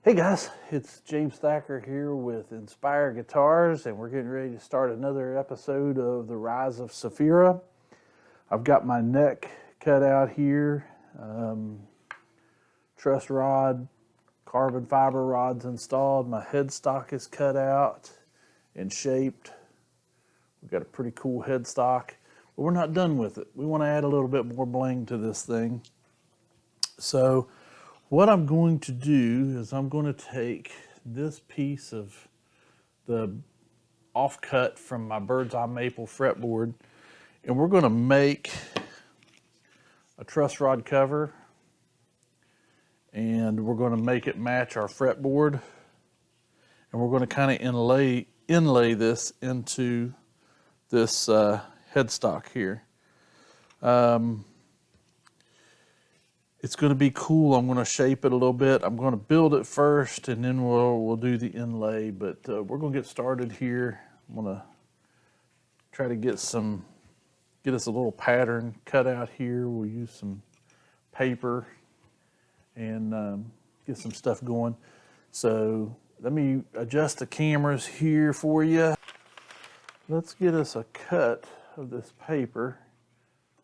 Hey guys, it's James Thacker here with Inspire Guitars, and we're getting ready to start another episode of the Rise of Sephira. I've got my neck cut out here, truss rod, carbon fiber rods installed. My headstock is cut out and shaped. We've got a pretty cool headstock, but we're not done with it. We want to add a little bit more bling to this thing. So what I'm going to do is I'm going to take this piece of the offcut from my bird's eye maple fretboard, and we're going to make a truss rod cover, and we're going to make it match our fretboard, and we're going to kind of inlay this into this headstock here. It's going to be cool. I'm going to shape it a little bit. I'm going to build it first, and then we'll do the inlay. But we're going to get started here. I'm going to try to get us a little pattern cut out here. We'll use some paper and get some stuff going. So let me adjust the cameras here for you. Let's get us a cut of this paper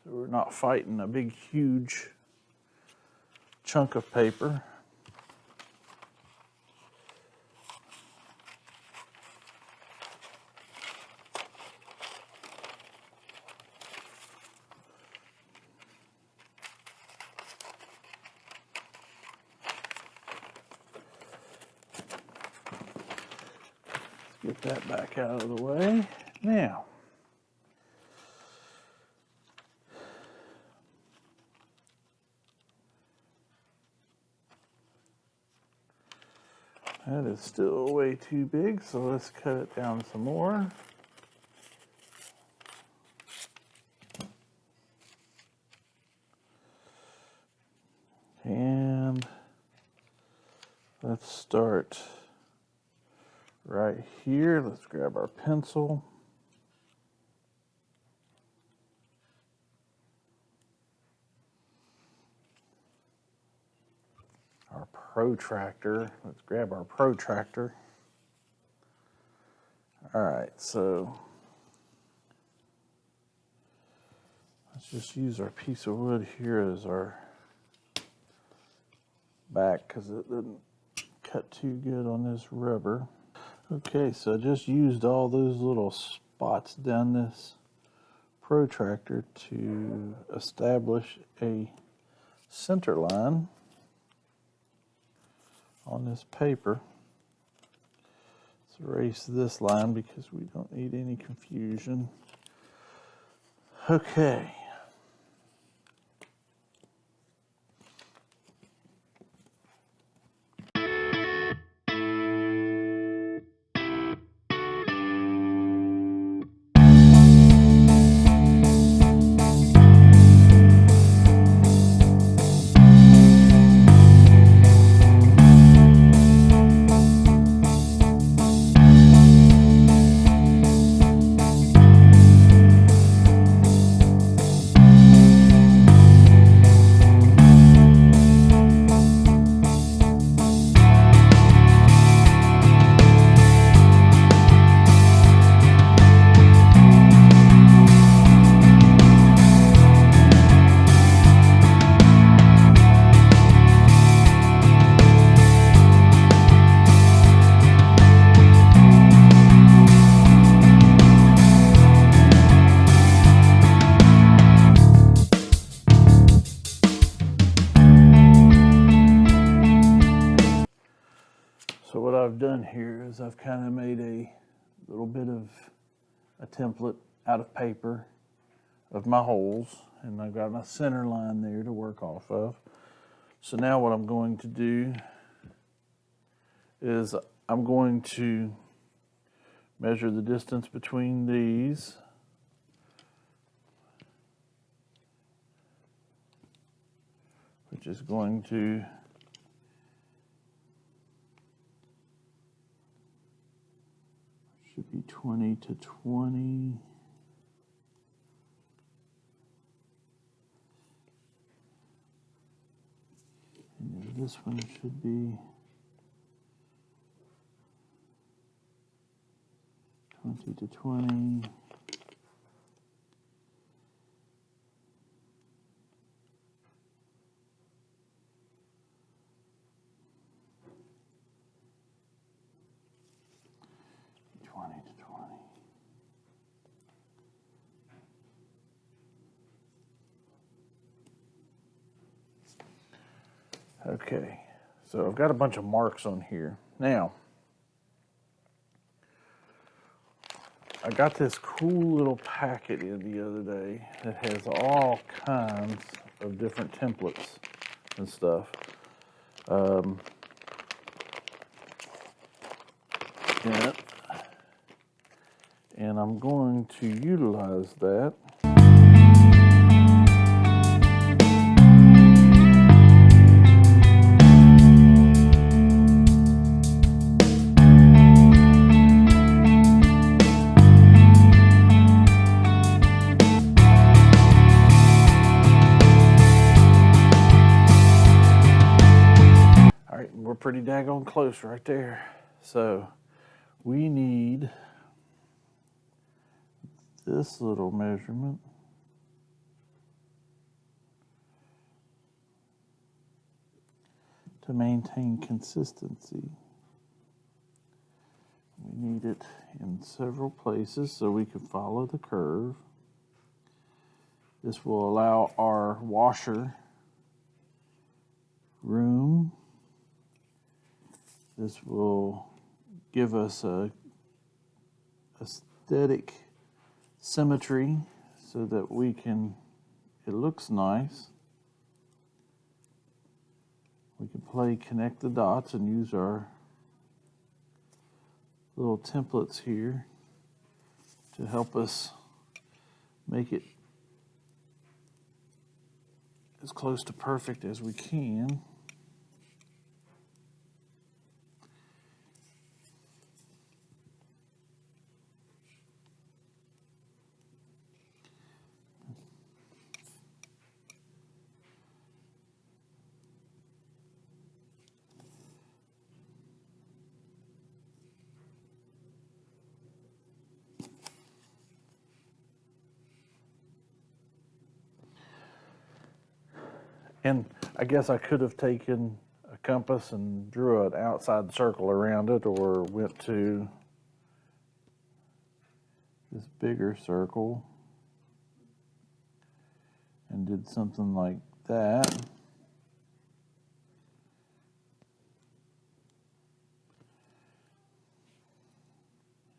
so we're not fighting a big, huge chunk of paper. Let's get that back out of the way. Now, that is still way too big, so let's cut it down some more. And let's start right here. Let's grab our pencil. Our protractor. Let's grab our protractor. All right, so let's just use our piece of wood here as our back because it didn't cut too good on this rubber. Okay, so I just used all those little spots down this protractor to establish a center line on this paper. Let's erase this line because we don't need any confusion. Okay. So what I've done here is I've kind of made a little bit of a template out of paper of my holes, and I've got my center line there to work off of. So now what I'm going to do is I'm going to measure the distance between these. Which is going to should be 20 to 20. And this one should be 20 to 20. Okay, so I've got a bunch of marks on here. Now, I got this cool little packet in the other day that has all kinds of different templates and stuff. Yeah. And I'm going to utilize that. All right, we're pretty daggone close right there. So we need this little measurement. To maintain consistency. We need it in several places so we can follow the curve. This will allow our washer room. This will give us a aesthetic symmetry so that we can, it looks nice. We can connect the dots and use our little templates here to help us make it as close to perfect as we can. And I guess I could have taken a compass and drew an outside circle around it, or went to this bigger circle and did something like that.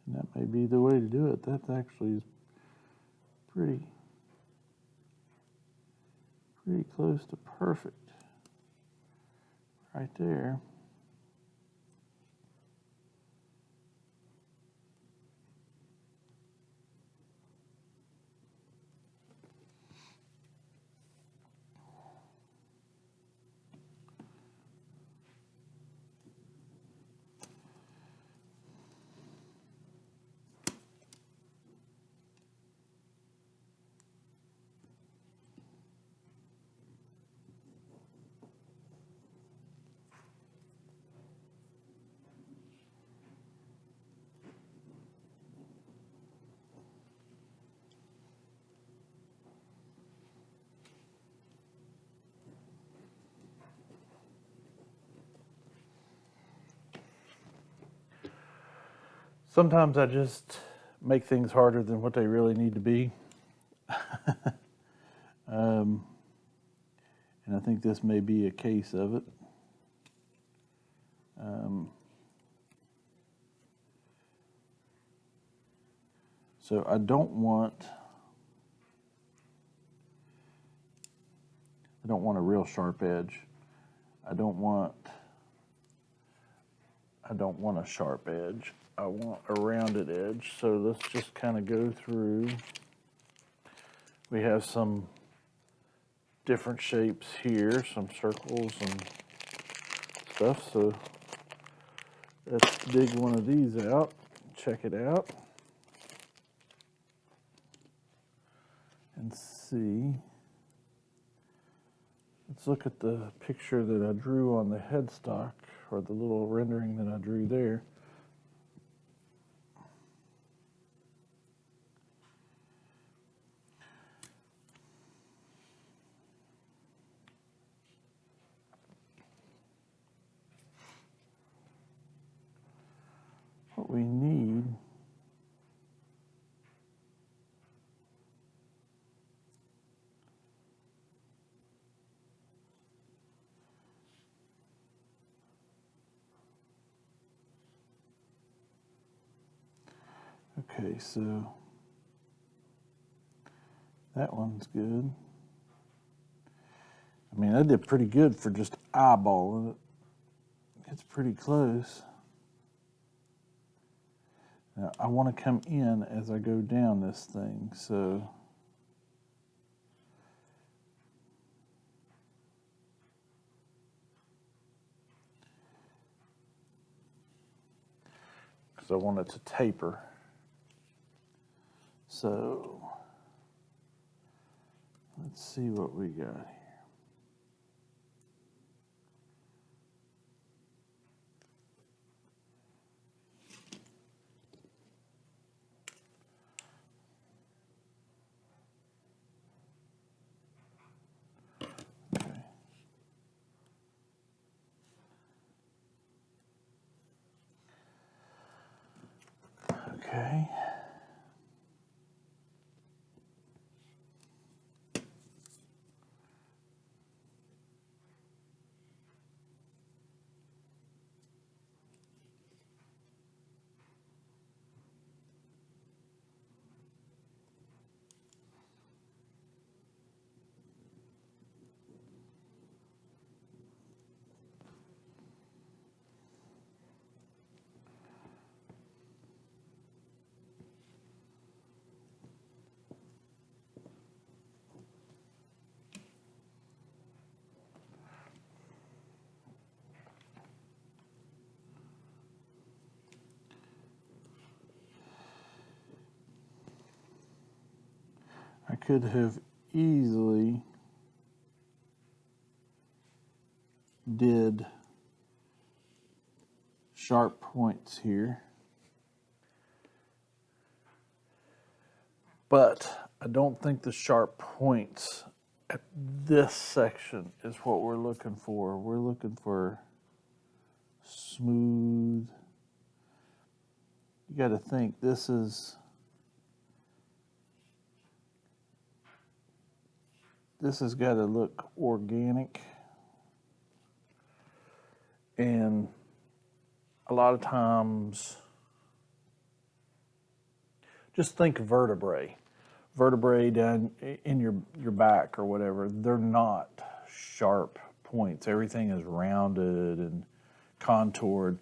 And that may be the way to do it. That actually is pretty close to perfect right there. Sometimes I just make things harder than what they really need to be. And I think this may be a case of it. So I don't want a real sharp edge. I don't want a sharp edge. I want a rounded edge. So let's just kind of go through. We have some different shapes here, some circles and stuff. So let's dig one of these out, check it out, and see. Let's look at the picture that I drew on the headstock, or the little rendering that I drew there. what we need. Okay, so that one's good. I mean, I did pretty good for just eyeballing it. It's pretty close. Now, I want to come in as I go down this thing, so because I want it to taper. So let's see what we got here. Okay. I could have easily did sharp points here, but I don't think the sharp points at this section is what we're looking for. We're looking for smooth. You got to think this has got to look organic, and a lot of times, just think vertebrae down in your back or whatever. They're not sharp points. Everything is rounded and contoured.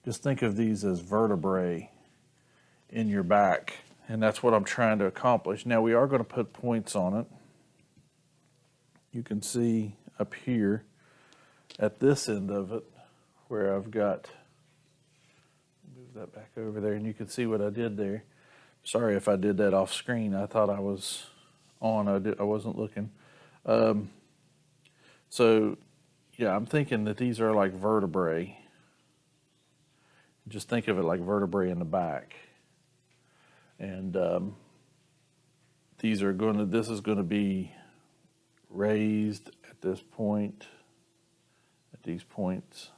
Just think of these as vertebrae in your back, and that's what I'm trying to accomplish. Now we are going to put points on it. You can see up here at this end of it where I've got, move that back over there, and you can see what I did there. Sorry if I did that off screen. I thought I was on. I wasn't looking. So yeah, I'm thinking that these are like vertebrae. Just think of it like vertebrae in the back. And this is going to be raised at this point, at these points,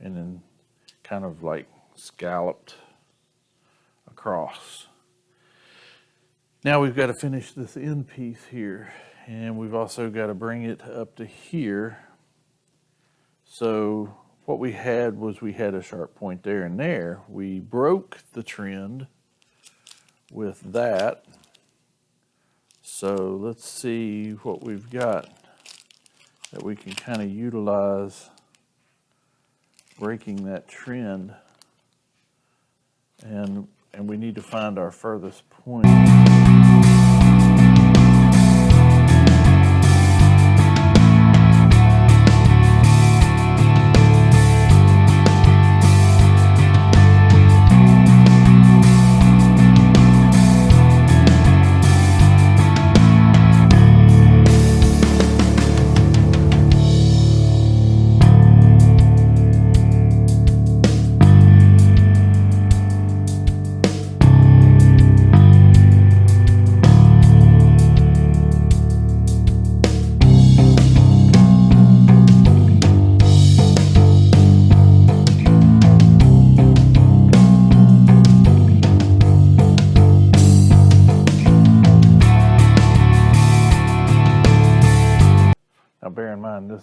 and then kind of like scalloped across. Now we've got to finish this end piece here, and we've also got to bring it up to here. So what we had was we had a sharp point there and there. We broke the trend with that. So let's see what we've got that we can kind of utilize breaking that trend. And we need to find our furthest point.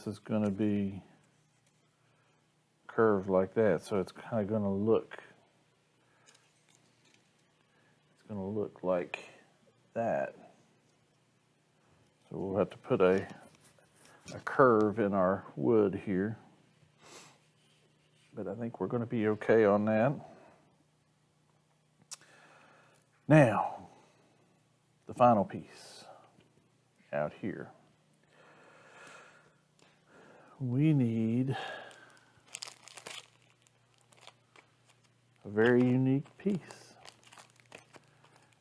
this is going to be curved like that, so it's kind of going to look, like that. So we'll have to put a curve in our wood here, but I think we're going to be okay on that. Now, the final piece out here. We need a very unique piece.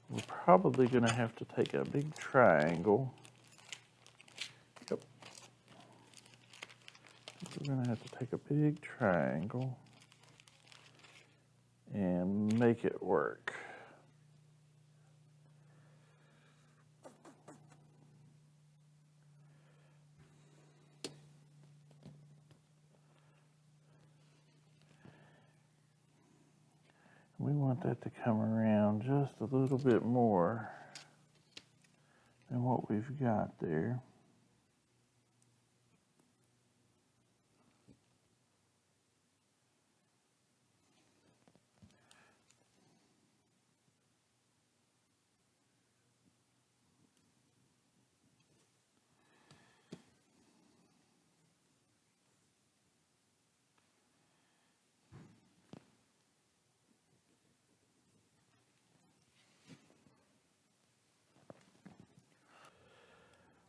We're probably going to have to take a big triangle. Yep. We're going to have to take a big triangle and make it work. We want that to come around just a little bit more than what we've got there.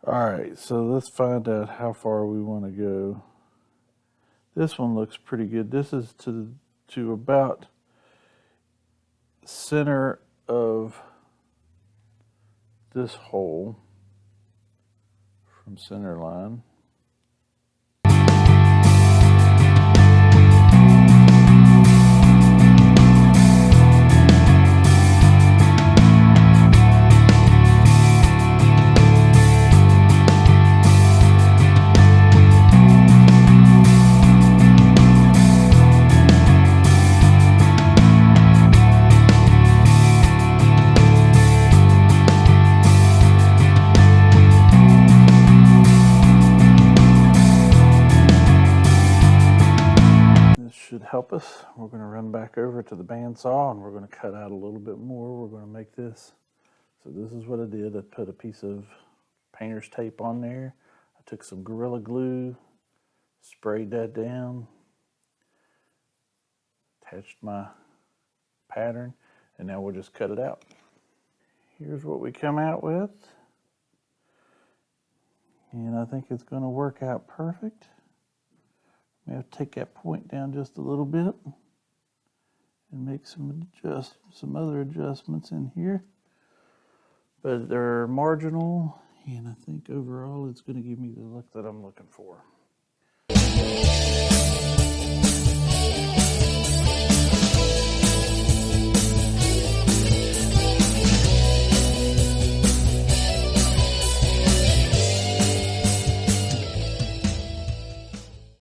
All right, so let's find out how far we want to go. This one looks pretty good. This is to about center of this hole from center line. Should help us. We're going to run back over to the bandsaw and we're going to cut out a little bit more. We're going to make this. So this is what I did. I put a piece of painter's tape on there. I took some Gorilla Glue, sprayed that down, attached my pattern, and now we'll just cut it out. Here's what we come out with. And I think it's going to work out perfect. We have to take that point down just a little bit and make some other adjustments in here. But they're marginal, and I think overall it's going to give me the look that I'm looking for.